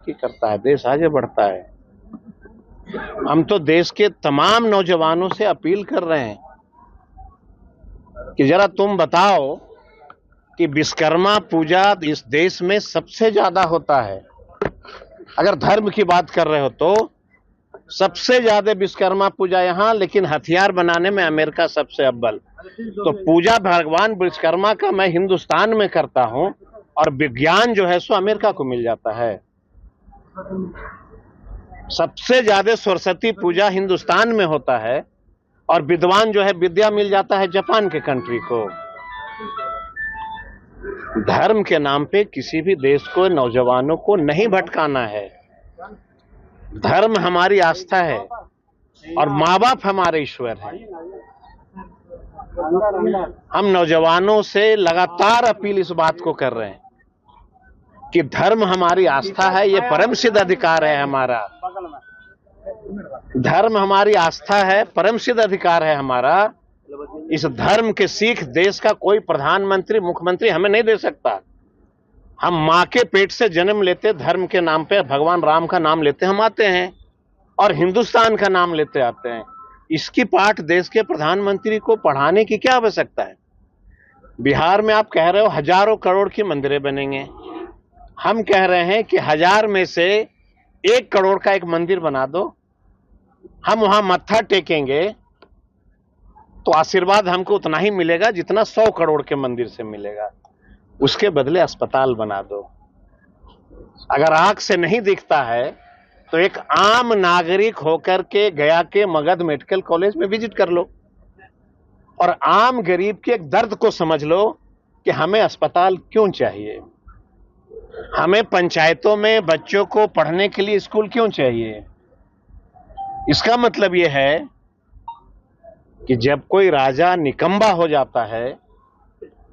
तरक्की करता है, देश आगे बढ़ता है। हम तो देश के तमाम नौजवानों से अपील कर रहे हैं कि जरा तुम बताओ कि विश्वकर्मा पूजा इस देश में सबसे ज्यादा होता है। अगर धर्म की बात कर रहे हो तो सबसे ज्यादा विश्वकर्मा पूजा यहां, लेकिन हथियार बनाने में अमेरिका सबसे अव्वल। तो पूजा भगवान विश्वकर्मा का मैं हिंदुस्तान में करता हूं और विज्ञान जो है सो अमेरिका को मिल जाता है। सबसे ज्यादा सरस्वती पूजा हिंदुस्तान में होता है और विद्वान जो है विद्या मिल जाता है जापान के कंट्री को। धर्म के नाम पे किसी भी देश को, नौजवानों को नहीं भटकाना है। धर्म हमारी आस्था है और माँ बाप हमारे ईश्वर हैं। हम नौजवानों से लगातार अपील इस बात को कर रहे हैं कि धर्म हमारी आस्था है, ये परम सिद्ध अधिकार है हमारा। धर्म हमारी आस्था है, परम सिद्ध अधिकार है हमारा। इस धर्म के सीख देश का कोई प्रधानमंत्री, मुख्यमंत्री हमें नहीं दे सकता। हम मां के पेट से जन्म लेते धर्म के नाम पे, भगवान राम का नाम लेते हम आते हैं और हिंदुस्तान का नाम लेते आते हैं। इसकी पाठ देश के प्रधानमंत्री को पढ़ाने की क्या आवश्यकता है? बिहार में आप कह रहे हो हजारों करोड़ की मंदिरें बनेंगे। हम कह रहे हैं कि 1000 में से 1 करोड़ का एक मंदिर बना दो। हम वहां मत्था टेकेंगे तो आशीर्वाद हमको उतना ही मिलेगा जितना 100 करोड़ के मंदिर से मिलेगा। उसके बदले अस्पताल बना दो। अगर आंख से नहीं दिखता है तो एक आम नागरिक होकर के गया के मगध मेडिकल कॉलेज में विजिट कर लो और आम गरीब के एक दर्द को समझ लो कि हमें अस्पताल क्यों चाहिए, हमें पंचायतों में बच्चों को पढ़ने के लिए स्कूल क्यों चाहिए। इसका मतलब यह है कि जब कोई राजा निकम्मा हो जाता है,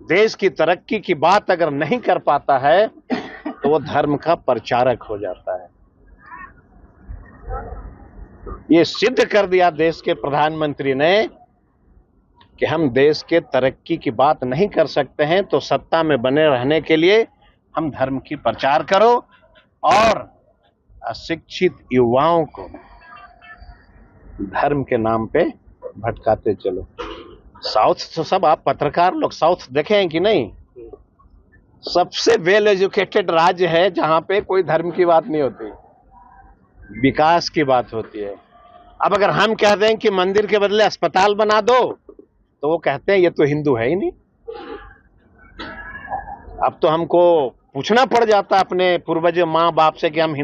देश की तरक्की की बात अगर नहीं कर पाता है, तो वो धर्म का प्रचारक हो जाता है। ये सिद्ध कर दिया देश के प्रधानमंत्री ने कि हम देश के तरक्की की बात नहीं कर सकते हैं, तो सत्ता में बने रहने के लिए हम धर्म की प्रचार करो और अशिक्षित युवाओं को धर्म के नाम पे भटकाते चलो। साउथ तो सब आप पत्रकार लोग साउथ देखे हैं कि नहीं? सबसे वेल एजुकेटेड राज्य है जहां पे कोई धर्म की बात नहीं होती, विकास की बात होती है। अब अगर हम कह दें कि मंदिर के बदले अस्पताल बना दो तो वो कहते हैं ये तो हिंदू है ही नहीं। अब तो हमको पूछना पड़ जाता अपने पूर्वज माँ बाप से कि हम